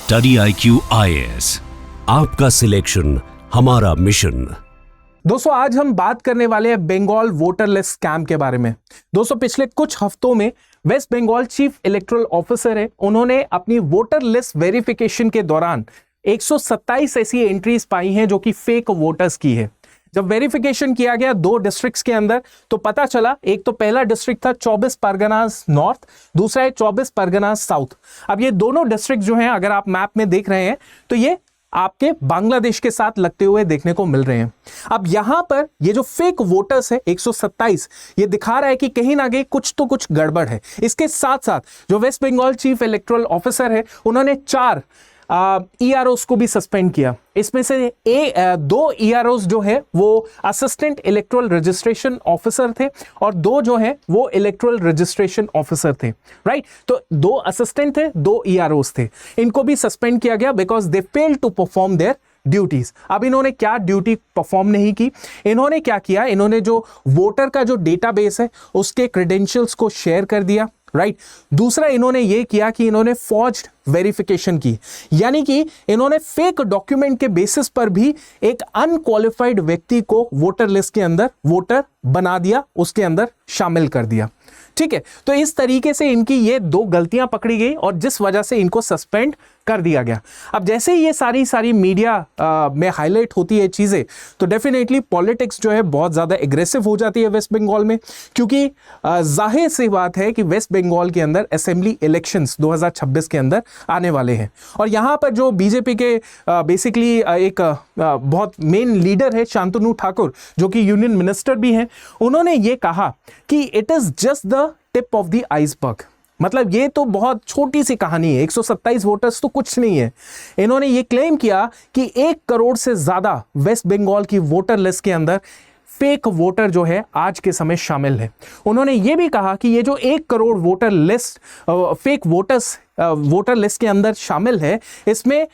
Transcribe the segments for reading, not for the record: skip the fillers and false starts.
Study IQ IAS, आपका selection हमारा mission. दोस्तों आज हम बात करने वाले हैं बंगाल वोटर लिस्ट स्कैम के बारे में। दोस्तों पिछले कुछ हफ्तों में West Bengal chief electoral officer है, उन्होंने अपनी वोटर लिस्ट वेरिफिकेशन के दौरान 127 ऐसी एंट्रीज पाई हैं जो कि फेक वोटर्स की है। जब वेरिफिकेशन किया गया 2 डिस्ट्रिक्ट्स के अंदर तो पता चला, एक तो पहला डिस्ट्रिक्ट था 24 परगनास नॉर्थ, दूसरा है 24 परगनास साउथ। अब ये दोनों डिस्ट्रिक्ट जो हैं, अगर आप मैप में देख रहे हैं तो ये आपके बांग्लादेश के साथ लगते हुए देखने को मिल रहे हैं। अब यहां पर ये जो फेक वोटर्स है 127, ये दिखा रहा है कि कहीं ना कहीं कुछ तो कुछ गड़बड़ है। इसके साथ साथ जो West Bengal chief electoral officer है, उन्होंने 4 EROs को भी सस्पेंड किया। इसमें से 2 EROs जो है वो असिस्टेंट इलेक्टोरल रजिस्ट्रेशन ऑफिसर थे और 2 जो है वो इलेक्टोरल रजिस्ट्रेशन ऑफिसर थे। राइट, तो 2 असिस्टेंट थे, 2 EROs थे। इनको भी सस्पेंड किया गया because they failed to perform their duties. अब इन्होंने क्या ड्यूटी परफॉर्म नहीं की, इन्होंने क्या किया, इन्होंने जो वोटर का जो डेटाबेस है उसके क्रेडेंशियल्स को शेयर कर दिया। राइट, दूसरा इन्होंने ये किया कि इन्होंने फॉर्ज्ड वेरिफिकेशन की, यानी कि इन्होंने फेक डॉक्यूमेंट के बेसिस पर भी एक अनक्वालिफाइड व्यक्ति को वोटर लिस्ट के अंदर वोटर बना दिया, उसके अंदर शामिल कर दिया। ठीक है, तो इस तरीके से इनकी ये 2 गलतियां पकड़ी गई और जिस वजह से इनको सस्पेंड कर दिया गया। अब जैसे ही ये सारी मीडिया में हाईलाइट होती है चीजें, तो डेफिनेटली पॉलिटिक्स जो है बहुत ज्यादा एग्रेसिव हो जाती है वेस्ट बंगाल में, क्योंकि जाहिर सी बात है कि वेस्ट बंगाल के अंदर असेंबली इलेक्शंस 2026 के अंदर आने वाले हैं। और यहाँ पर जो बीजेपी के बेसिकली एक बहुत मेन लीडर है शांतनु ठाकुर, जो कि यूनियन मिनिस्टर भी हैं, उन्होंने ये कहा कि it is just the tip of the iceberg. मतलब ये तो बहुत छोटी सी कहानी है, 127 वोटर्स तो कुछ नहीं है। इन्होंने ये क्लेम किया कि 1 करोड़ से ज्यादा वेस्ट बंगाल की वोटर लिस्ट के अंदर फेक वोटर जो है आज के समय शामिल है। उन्होंने ये भी कहा कि ये जो 1 crore voter list fake voters voter list के अंदर शामिल है, इसमें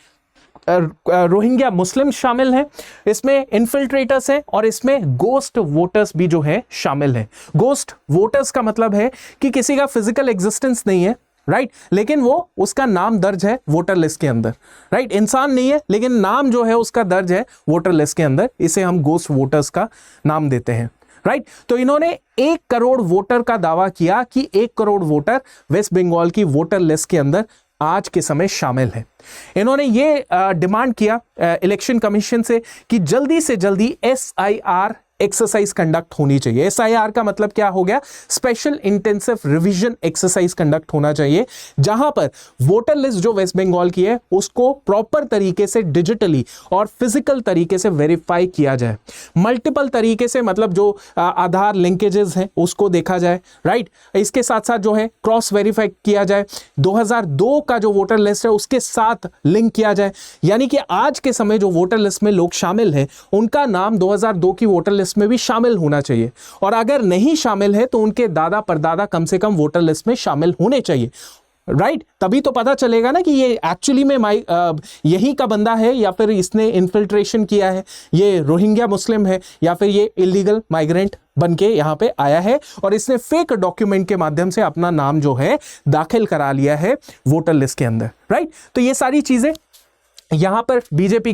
रोहिंग्या मुस्लिम शामिल हैं, इसमें इन्फिल्ट्रेटर्स हैं और इसमें गोस्ट वोटर्स भी जो है शामिल हैं। गोस्ट वोटर्स का मतलब है कि किसी का फिजिकल एग्जिस्टेंस नहीं है, राइट, लेकिन वो उसका नाम दर्ज है वोटर लिस्ट के अंदर। राइट, इंसान नहीं है लेकिन नाम जो है उसका दर्ज है वोटर लिस्ट के अंदर, इसे हम गोस्ट वोटर्स का नाम देते हैं। राइट, तो इन्होंने 1 करोड़ वोटर का दावा किया कि 1 करोड़ वोटर वेस्ट बंगाल की वोटर लिस्ट के अंदर आज के समय शामिल है। इन्होंने ये डिमांड किया इलेक्शन कमीशन से कि जल्दी से जल्दी SIR एक्सरसाइज कंडक्ट होनी चाहिए। SIR का मतलब क्या हो गया, special intensive revision exercise conduct होना चाहिए, जहां पर वोटर लिस्ट जो वेस्ट बंगाल की है उसको प्रॉपर तरीके से डिजिटली और फिजिकल तरीके से वेरीफाई किया जाए। मल्टीपल तरीके से, मतलब जो आधार लिंकेजेस हैं उसको देखा जाए। राइट, इसके साथ साथ जो है क्रॉस वेरीफाई किया जाए, 2002 का जो वोटर लिस्ट है उसके साथ लिंक किया जाए, यानी कि आज के समय जो वोटर लिस्ट में लोग शामिल हैं उनका नाम 2002 की वोटर लिस्ट में भी शामिल होना चाहिए, और अगर नहीं शामिल है तो उनके दादा परदादा कम से कम वोटर लिस्ट में शामिल होने चाहिए। राइट, तभी तो पता चलेगा ना कि ये एक्चुअली में यही का बंदा है या फिर इसने इन्फिल्ट्रेशन किया है, ये रोहिंग्या मुस्लिम है या फिर ये इलीगल माइग्रेंट बन के यहाँ पे आया है और इसने फेक डॉक्यूमेंट के माध्यम से अपना नाम जो है दाखिल करा लिया है वोटर लिस्ट के अंदर। राइट, तो ये सारी चीजें यहां पर बीजेपी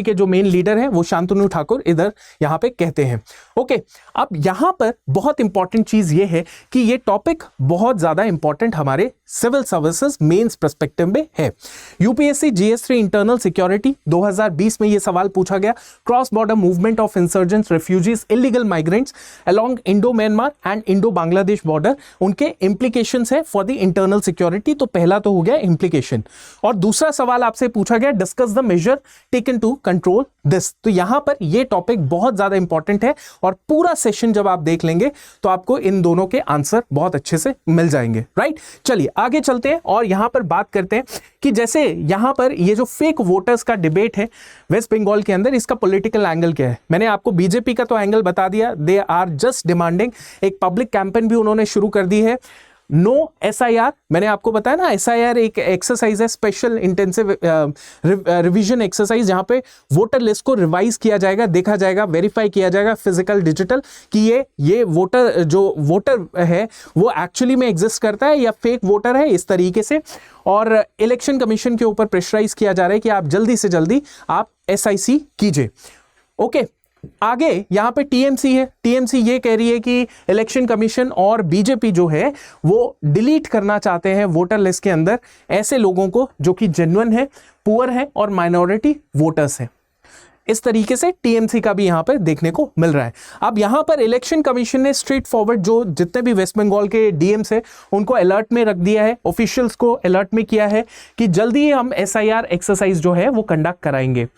के जो मेन लीडर हैं वो शांतनु ठाकुर इधर यहां पे कहते हैं। ओके, अब यहां पर बहुत इंपॉर्टेंट चीज ये है कि ये टॉपिक बहुत ज्यादा इंपॉर्टेंट हमारे सिविल सर्विसेज मेंस पर्सपेक्टिव में है। यूपीएससी GS3 इंटरनल सिक्योरिटी 2020 में ये सवाल पूछा गया, cross border movement of insurgents, refugees, illegal migrants along Indo Myanmar and Indo Bangladesh border, उनके इंप्लीकेशंस है फॉर द इंटरनल सिक्योरिटी। तो पहला तो हो गया इंप्लीकेशन, और दूसरा सवाल आपसे पूछा गया discuss the measure taken to control this. तो यहां पर ये टॉपिक बहुत ज्यादा इंपॉर्टेंट है और पूरा सेशन जब आप देख लेंगे तो आपको इन दोनों के आंसर बहुत अच्छे से मिल जाएंगे। राइट, चलिए आगे चलते हैं और यहां पर बात करते हैं कि जैसे यहां पर ये जो फेक वोटर्स का डिबेट है वेस्ट बंगाल के अंदर, इसका पॉलिटिकल एंगल क्या है। मैंने आपको बीजेपी का तो एंगल बता दिया, दे आर जस्ट डिमांडिंग, एक पब्लिक कैंपेन भी उन्होंने शुरू कर दी है नो SIR, मैंने आपको बताया ना SIR एक एक्सरसाइज है, स्पेशल इंटेंसिव रिवीजन एक्सरसाइज, जहां पे वोटर लिस्ट को रिवाइज किया जाएगा, देखा जाएगा, वेरीफाई किया जाएगा फिजिकल डिजिटल कि ये वोटर जो वोटर है वो एक्चुअली में एग्जिस्ट करता है या फेक वोटर है, इस तरीके से। और इलेक्शन कमीशन के ऊपर प्रेशराइज किया जा रहा है कि आप जल्दी से जल्दी आप SIC कीजिए। ओके, आगे यहां पे TMC है। TMC ये कह रही है कि इलेक्शन कमीशन और बीजेपी जो है वो डिलीट करना चाहते हैं वोटर लिस्ट के अंदर ऐसे लोगों को जो कि जेन्युइन है, पुअर है और माइनॉरिटी वोटर्स है। इस तरीके से TMC का भी यहां पर देखने को मिल रहा है। अब यहां पर इलेक्शन कमीशन ने स्ट्रेट फॉरवर्ड जो जितने भी वेस्ट बंगाल के DMs है उनको अलर्ट में रख दिया है, ऑफिशियल्स को अलर्ट में किया है कि जल्दी ही हम SIR एक्सरसाइज जो है वो कंडक्ट कराएंगे।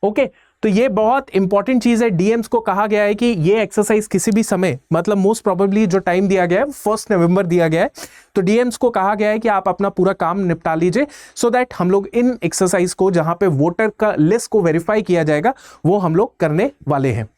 ओके, तो ये बहुत इंपॉर्टेंट चीज है। DMs को कहा गया है कि ये एक्सरसाइज किसी भी समय, मतलब मोस्ट प्रोबेबली जो टाइम दिया गया है 1 नवंबर दिया गया है, तो DMs को कहा गया है कि आप अपना पूरा काम निपटा लीजिए सो दैट हम लोग इन एक्सरसाइज को जहां पे वोटर का लिस्ट को वेरीफाई किया जाएगा वो हम लोग करने वाले हैं।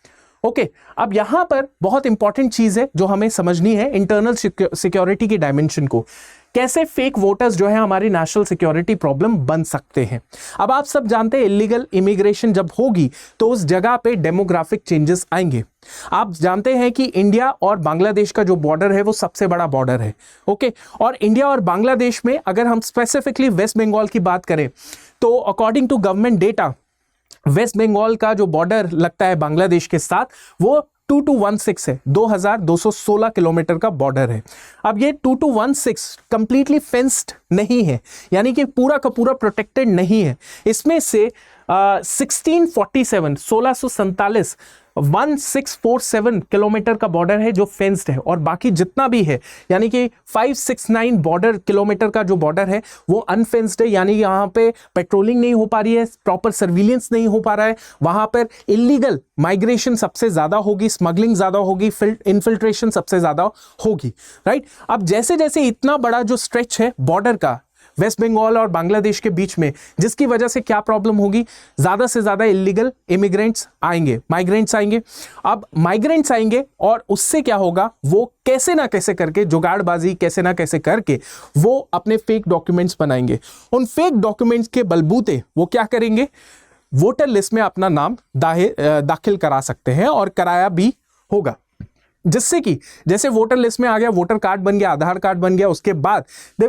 ओके, अब यहां पर बहुत इंपॉर्टेंट चीज है जो हमें समझनी है, इंटरनल सिक्योरिटी की डायमेंशन को। कैसे फेक वोटर्स जो है हमारी नेशनल सिक्योरिटी प्रॉब्लम बन सकते हैं। अब आप सब जानते हैं इलीगल इमिग्रेशन जब होगी तो उस जगह पे डेमोग्राफिक चेंजेस आएंगे। आप जानते हैं कि इंडिया और बांग्लादेश का जो बॉर्डर है वो सबसे बड़ा बॉर्डर है। ओके, और इंडिया और बांग्लादेश में अगर हम स्पेसिफिकली वेस्ट बंगाल की बात करें तो according to government data West Bengal का जो बॉर्डर लगता है बांग्लादेश के साथ वो 2216 है, 2216 किलोमीटर का बॉर्डर है। अब ये 2216 कंप्लीटली फेंस्ड नहीं है, यानी कि पूरा का पूरा प्रोटेक्टेड नहीं है। इसमें से 1647 1647 किलोमीटर का बॉर्डर है जो फेंस्ड है, और बाकी जितना भी है यानी कि 569 बॉर्डर किलोमीटर का जो बॉर्डर है वो अनफेंस्ड है, यानी यहाँ पे पेट्रोलिंग नहीं हो पा रही है, प्रॉपर सर्विलेंस नहीं हो पा रहा है। वहां पर इलीगल माइग्रेशन सबसे ज्यादा होगी, स्मगलिंग ज्यादा होगी, इन्फिल्ट्रेशन सबसे ज्यादा होगी, राइट। अब जैसे जैसे इतना बड़ा जो स्ट्रेच है बॉर्डर का वेस्ट बंगाल और बांग्लादेश के बीच में, जिसकी वजह से क्या प्रॉब्लम होगी, ज्यादा से ज्यादा इलीगल इमिग्रेंट्स आएंगे, माइग्रेंट्स आएंगे। अब माइग्रेंट्स आएंगे और उससे क्या होगा, वो कैसे ना कैसे करके जुगाड़बाजी कैसे ना कैसे करके वो अपने फेक डॉक्यूमेंट्स बनाएंगे। उन फेक डॉक्यूमेंट्स के बलबूते वो क्या करेंगे, वोटर लिस्ट में अपना नाम दाखिल करा सकते हैं और कराया भी होगा, जिससे कि जैसे वोटर लिस्ट में आ गया, वोटर कार्ड बन गया, आधार कार्ड बन गया, उसके बाद they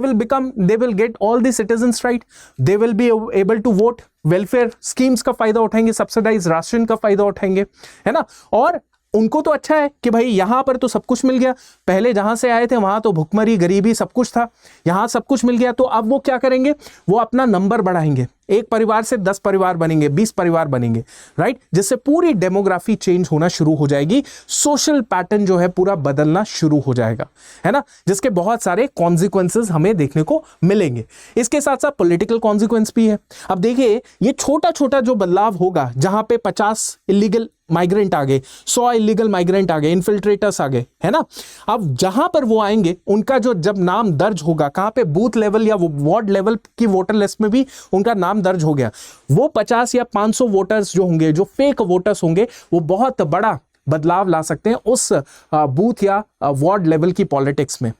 will get all the citizens right, they will be able to vote, welfare schemes का फायदा उठाएंगे, सब्सिडाइज राशन का फायदा उठाएंगे, है ना। और उनको तो अच्छा है कि भाई यहां पर तो सब कुछ मिल गया, पहले जहां से आए थे वहां तो भुखमरी गरीबी सब कुछ था, यहां सब कुछ मिल गया, तो अब वो क्या करेंगे, वो अपना नंबर बढ़ाएंगे, एक परिवार से 10 परिवार बनेंगे, 20 परिवार बनेंगे, राइट, जिससे पूरी डेमोग्राफी चेंज होना शुरू हो जाएगी, सोशल पैटर्न जो है पूरा बदलना शुरू हो जाएगा, है ना, जिसके बहुत सारे कॉन्सिक्वेंसेस हमें देखने को मिलेंगे। इसके साथ साथ पॉलिटिकल कॉन्सिक्वेंस भी है। अब देखिए ये छोटा छोटा जो बदलाव होगा, जहां पे 50 इलीगल माइग्रेंट आ गए, 100 इलीगल माइग्रेंट आ गए, इन्फिल्ट्रेटर्स आ गए, है ना। अब जहां पर वो आएंगे उनका जो जब नाम दर्ज होगा, कहां पे, बूथ लेवल या वो वार्ड लेवल की वोटर लिस्ट में भी उनका नाम दर्ज हो गया, वो 50 या 500 वोटर्स जो होंगे, जो फेक वोटर्स होंगे, वो बहुत बड़ा बदलाव ला सकते हैं उस बूथ या वार्ड लेवल की पॉलिटिक्स में।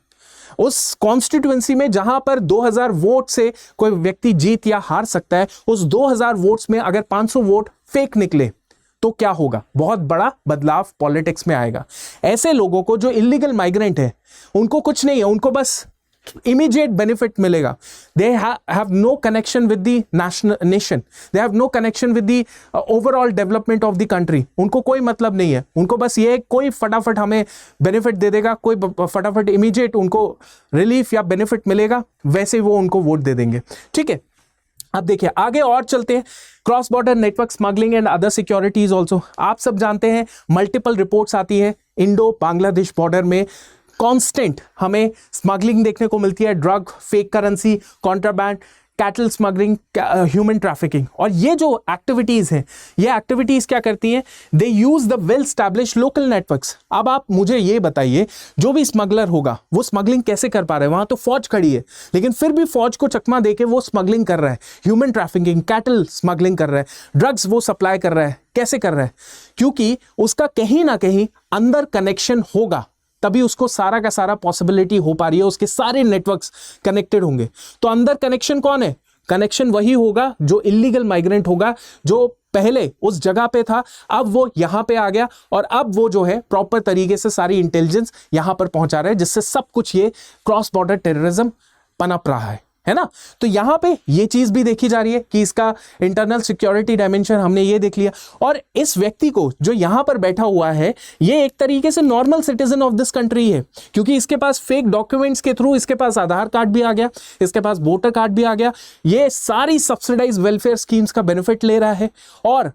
उस कॉन्स्टिट्यूएंसी में जहां पर 2000 वोट से कोई व्यक्ति जीत या हार सकता है, उस 2000 वोट्स में अगर 500 वोट फेक निकले तो क्या होगा, बहुत बड़ा बदलाव पॉलिटिक्स में आएगा। ऐसे लोगों को जो इलीगल माइग्रेंट है उनको कुछ नहीं है, उनको बस इमीडिएट बेनिफिट मिलेगा। They have no connection with the nation, they have no connection with the overall development of the country. उनको कोई मतलब नहीं है, उनको बस ये कोई फटाफट हमें बेनिफिट दे देगा, कोई फटाफट इमीडिएट उनको रिलीफ या बेनिफिट मिलेगा, वैसे वो उनको वोट दे देंगे, ठीक है। अब देखिए आगे और चलते हैं, cross border network smuggling and other securities also. आप सब जानते हैं मल्टीपल रिपोर्ट्स आती है, इंडो बांग्लादेश बॉर्डर में कांस्टेंट हमें स्मगलिंग देखने को मिलती है, drug, fake currency, contraband, cattle smuggling, human trafficking. और ये जो एक्टिविटीज हैं, ये एक्टिविटीज क्या करती हैं, they use the well established local networks. अब आप मुझे ये बताइए, जो भी स्मगलर होगा वो स्मगलिंग कैसे कर पा रहा है, वहां तो फौज खड़ी है लेकिन फिर भी फौज को चकमा देके वो स्मगलिंग कर रहा है, ह्यूमन ट्रैफिकिंग, कैटल स्मगलिंग कर रहा है, ड्रग्स वो सप्लाई कर रहा है। कैसे कर रहा है, क्योंकि उसका कहीं ना कहीं अंदर कनेक्शन होगा तभी उसको सारा का सारा पॉसिबिलिटी हो पा रही है, उसके सारे नेटवर्क्स कनेक्टेड होंगे। तो अंदर कनेक्शन कौन है? कनेक्शन वही होगा जो इलीगल माइग्रेंट होगा, जो पहले उस जगह पे था, अब वो यहां पे आ गया और अब वो जो है प्रॉपर तरीके से सारी इंटेलिजेंस यहां पर पहुंचा रहा है, जिससे सब कुछ ये क्रॉस बॉर्डर टेररिज्म पनप रहा है ना। तो यहां पे ये चीज भी देखी जा रही है कि इसका इंटरनल सिक्योरिटी डायमेंशन हमने ये देख लिया। और इस व्यक्ति को जो यहां पर बैठा हुआ है, ये एक तरीके से normal citizen of this country है, क्योंकि इसके पास फेक डॉक्यूमेंट्स के थ्रू इसके पास आधार कार्ड भी आ गया, इसके पास वोटर कार्ड भी आ गया, ये सारी सब्सिडाइज वेलफेयर स्कीम्स का बेनिफिट ले रहा है। और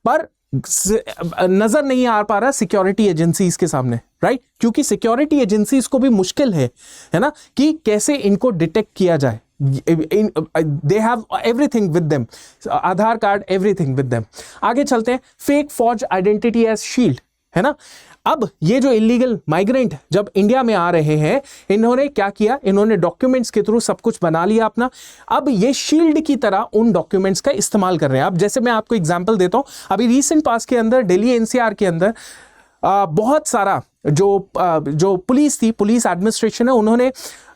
पर नजर नहीं आ पा रहा सिक्योरिटी एजेंसीज के सामने, राइट? क्योंकि सिक्योरिटी एजेंसीज को भी मुश्किल है ना, कि कैसे इनको डिटेक्ट किया जाए। they have everything with them, Aadhaar card, everything with them। आगे चलते हैं, fake forge identity as shield, है ना। अब ये जो इलीगल माइग्रेंट जब इंडिया में आ रहे हैं, इन्होंने क्या किया? इन्होंने डॉक्यूमेंट्स के थ्रू सब कुछ बना लिया अपना। अब ये शील्ड की तरह उन डॉक्यूमेंट्स का इस्तेमाल कर रहे हैं। अब जैसे मैं आपको एग्जांपल देता हूं, अभी रीसेंट पास के अंदर दिल्ली एनसीआर के अंदर बहुत सारा जो पुलिस थी, पुलिस एडमिनिस्ट्रेशन है, उन्होंने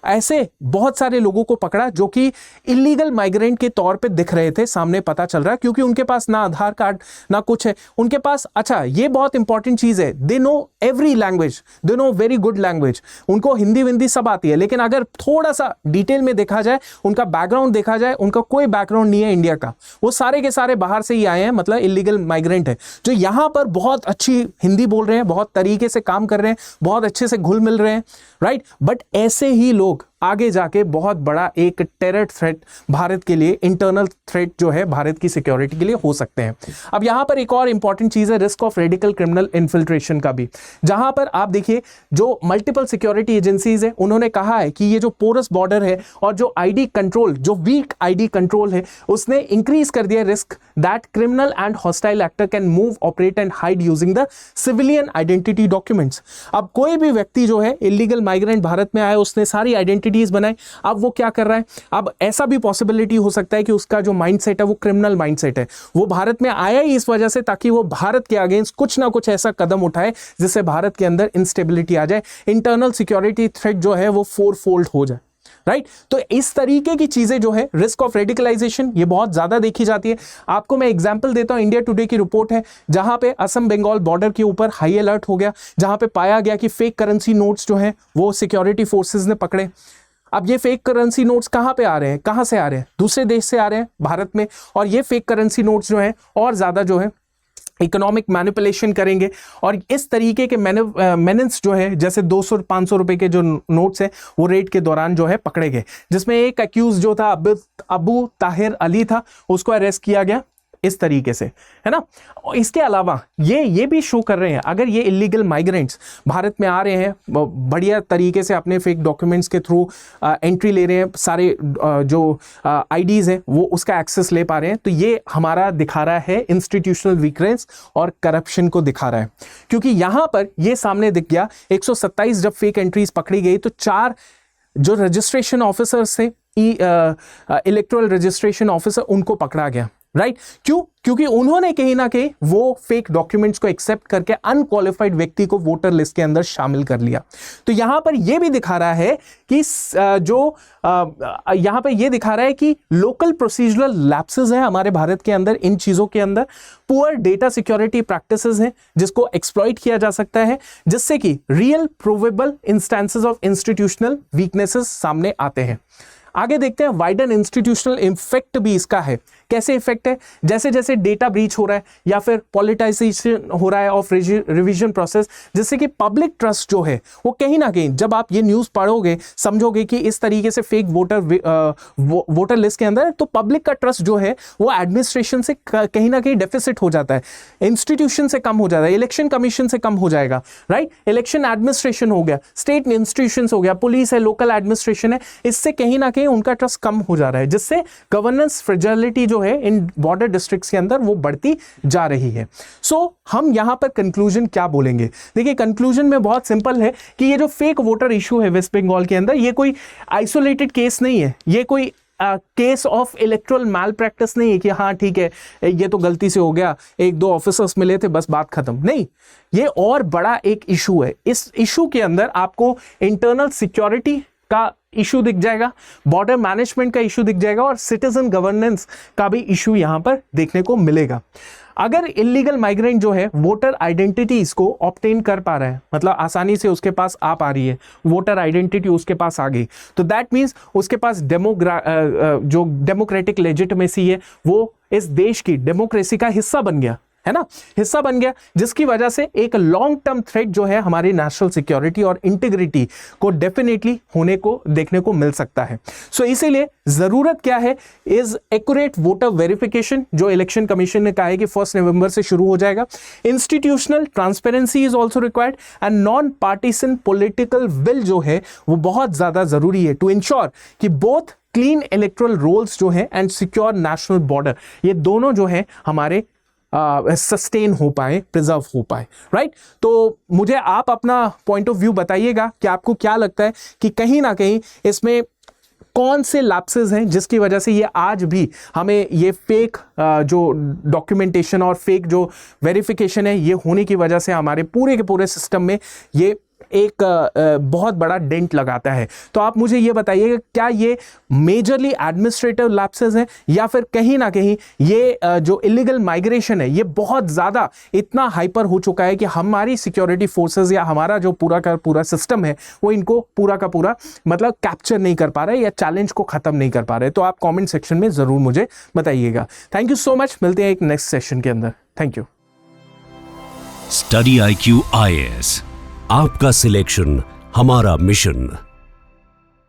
ऐसे बहुत सारे लोगों को पकड़ा जो कि इलीगल माइग्रेंट के तौर पे दिख रहे थे, सामने पता चल रहा है, क्योंकि उनके पास ना आधार कार्ड ना कुछ है उनके पास। अच्छा, ये बहुत इंपॉर्टेंट चीज है, they know every language, they know very good language, उनको हिंदी विंदी सब आती है। लेकिन अगर थोड़ा सा डिटेल में देखा जाए, उनका बैकग्राउंड देखा जाए, उनका कोई बैकग्राउंड नहीं है इंडिया का, वो सारे के सारे बाहर से ही आए हैं, मतलब इलीगल माइग्रेंट है, जो यहां पर बहुत अच्छी हिंदी बोल रहे हैं, बहुत तरीके से काम कर रहे हैं, बहुत अच्छे से घुल मिल रहे हैं, राइट। बट ऐसे ही लोग आगे जाके बहुत बड़ा एक टेरर थ्रेट भारत के लिए, इंटरनल थ्रेट जो है भारत की सिक्योरिटी के लिए हो सकते हैं। अब यहां पर एक और इंपॉर्टेंट चीज है, risk of radical criminal infiltration का भी, जहां पर आप देखिए जो मल्टीपल सिक्योरिटी एजेंसीज है, उन्होंने कहा है कि ये जो पोरस बॉर्डर है और जो आईडी कंट्रोल, जो वीक आईडी कंट्रोल है, उसने इंक्रीज कर दिया risk that criminal and hostile actor can move, operate and hide using the civilian identity documents. अब कोई भी व्यक्ति जो है इलीगल माइग्रेंट भारत में आया, उसने सारी आइडेंटिटीज बनाए, अब वो क्या कर रहा है? अब ऐसा भी पॉसिबिलिटी हो सकता है कि उसका जो माइंडसेट है वो क्रिमिनल माइंडसेट है, वो भारत में आया ही इस वजह से ताकि वो भारत के अगेंस्ट कुछ ना कुछ ऐसा कदम उठाए जिससे भारत के अंदर इंस्टेबिलिटी आ जाए, इंटरनल सिक्योरिटी थ्रेट जो है वो 4-fold हो जाए, राइट। तो इस तरीके की चीजें जो है, रिस्क ऑफ रेडिकलाइजेशन, ये बहुत ज्यादा देखी जाती है। आपको मैं एग्जांपल देता हूं, इंडिया टुडे की रिपोर्ट है, जहां पे असम बंगाल बॉर्डर के ऊपर हाई अलर्ट हो गया, जहां पे पाया गया कि फेक करेंसी नोट्स जो है वो सिक्योरिटी फोर्सेस ने पकड़े। अब ये फेक करेंसी नोट्स कहां पे आ रहे हैं, कहां से आ रहे हैं? दूसरे देश से आ रहे हैं भारत में, और ये फेक करेंसी नोट्स जो हैं और ज्यादा जो है इकोनॉमिक मैनिपुलेशन करेंगे, और इस तरीके के मेनेंस जो है, जैसे 200-500 रुपए के जो नोट्स हैं वो रेड के दौरान जो है पकड़े गए, जिसमें एक अक्यूज जो था अबू ताहिर अली था, उसको अरेस्ट किया गया इस तरीके से, है ना। और इसके अलावा ये भी शो कर रहे हैं, अगर ये इलीगल माइग्रेंट्स भारत में आ रहे हैं, बढ़िया तरीके से अपने फेक डॉक्यूमेंट्स के थ्रू एंट्री ले रहे हैं, सारे जो आईडीज हैं वो उसका एक्सेस ले पा रहे हैं, तो ये हमारा दिखा रहा है इंस्टीट्यूशनल वीकनेस और करप्शन को दिखा रहा है। क्योंकि यहां पर ये सामने दिख गया, 127 जब फेक एंट्रीज पकड़ी गई तो 4 जो रजिस्ट्रेशन ऑफिसर्स थे, इलेक्टोरल रजिस्ट्रेशन ऑफिसर, उनको पकड़ा गया, राइट। क्यों? क्योंकि उन्होंने कहीं ना कहीं वो फेक डॉक्यूमेंट्स को एक्सेप्ट करके अनक्वालिफाइड व्यक्ति को वोटर लिस्ट के अंदर शामिल कर लिया। तो यहां पर यह भी दिखा रहा है कि यहां पर यह दिखा रहा है कि लोकल प्रोसीजरल लैप्सेस हैं हमारे भारत के अंदर, इन चीजों के अंदर पुअर डेटा सिक्योरिटी प्रैक्टिसेस हैं जिसको एक्सप्लॉइट किया जा सकता है, जिससे कि real provable instances of institutional weaknesses सामने आते हैं। आगे देखते हैं, वाइडन इंस्टीट्यूशनल इफेक्ट भी इसका है। कैसे इफेक्ट है? जैसे जैसे डेटा ब्रीच हो रहा है या फिर पॉलिटाइजेशन हो रहा है ऑफ रिवीजन प्रोसेस, जिससे कि पब्लिक ट्रस्ट जो है वो कहीं ना कहीं, जब आप ये न्यूज़ पढ़ोगे समझोगे कि इस तरीके से फेक वोटर लिस्ट के अंदर, तो पब्लिक का ट्रस्ट जो है वो एडमिनिस्ट्रेशन से कहीं ना कहीं डेफिसिट हो जाता है, इंस्टीट्यूशन से कम हो जाता है, इलेक्शन कमीशन से कम हो जाएगा, राइट। इलेक्शन एडमिनिस्ट्रेशन हो गया, स्टेट इंस्टीट्यूशन हो गया, पुलिस है, लोकल एडमिनिस्ट्रेशन है, इससे कहीं ना कहीं उनका ट्रस्ट कम हो जा रहा है, जिससे गवर्नेंस फ्रेजिलिटी जो है इन बॉर्डर डिस्ट्रिक्ट्स के अंदर वो बढ़ती जा रही है। सो हम यहां पर कंक्लूजन क्या बोलेंगे? देखिए, कंक्लूजन में बहुत सिंपल है कि ये जो फेक वोटर इशू है वेस्ट बंगाल के अंदर, ये कोई आइसोलेटेड केस नहीं है, ये कोई case of electoral malpractice नहीं है कि हाँ ठीक है ये तो गलती से हो गया, एक दो ऑफिसर्स मिले थे बस बात खत्म। नहीं, ये और बड़ा एक इशू है। इस इशू के अंदर आपको इंटरनल सिक्योरिटी का इशू दिख जाएगा, बॉर्डर मैनेजमेंट का इशू दिख जाएगा और सिटीजन गवर्नेंस का भी इशू यहां पर देखने को मिलेगा। अगर इलीगल माइग्रेंट जो है वोटर आइडेंटिटीज को ऑब्टेन कर पा रहा है, मतलब आसानी से उसके पास आ पा रही है, वोटर आइडेंटिटी उसके पास आ गई, तो दैट मीन्स उसके पास जो डेमोक्रेटिक लेजिटिमेसी है वो इस देश की डेमोक्रेसी का हिस्सा बन गया, है ना, हिस्सा बन गया, जिसकी वजह से एक लॉन्ग टर्म थ्रेट जो है हमारी नेशनल सिक्योरिटी और इंटीग्रिटी को डेफिनेटली होने को देखने को मिल सकता है। सो इसीलिए जरूरत क्या है, इज एक्यूरेट वोटर वेरिफिकेशन, जो इलेक्शन कमीशन ने कहा है कि 1 नवंबर से शुरू हो जाएगा। Institutional transparency is also required and non partisan political will जो है वो बहुत ज्यादा जरूरी है टू इंश्योर कि बोथ क्लीन इलेक्टोरल रोल्स जो है एंड सिक्योर नेशनल बॉर्डर, ये दोनों जो है हमारे सस्टेन हो पाए, प्रिजर्व हो पाए, राइट। तो मुझे आप अपना पॉइंट ऑफ व्यू बताइएगा कि आपको क्या लगता है कि कहीं ना कहीं इसमें कौन से लैप्सेस हैं जिसकी वजह से ये आज भी हमें ये फेक जो डॉक्यूमेंटेशन और फेक जो वेरिफिकेशन है ये होने की वजह से हमारे पूरे के पूरे सिस्टम में ये एक बहुत बड़ा डेंट लगाता है। तो आप मुझे ये बताइएगा, क्या ये मेजरली एडमिनिस्ट्रेटिव लैप्सेस हैं या फिर कहीं ना कहीं ये जो इलीगल माइग्रेशन है ये बहुत ज़्यादा इतना हाइपर हो चुका है कि हमारी सिक्योरिटी फोर्सेस या हमारा जो पूरा का पूरा सिस्टम है वो इनको पूरा का पूरा मतलब कैप्चर नहीं कर पा रहे या चैलेंज को ख़त्म नहीं कर पा रहे। तो आप कॉमेंट सेक्शन में ज़रूर मुझे बताइएगा। थैंक यू सो मच, मिलते हैं एक नेक्स्ट सेशन के अंदर। Thank you. Study IQ IAS, आपका सिलेक्शन हमारा मिशन।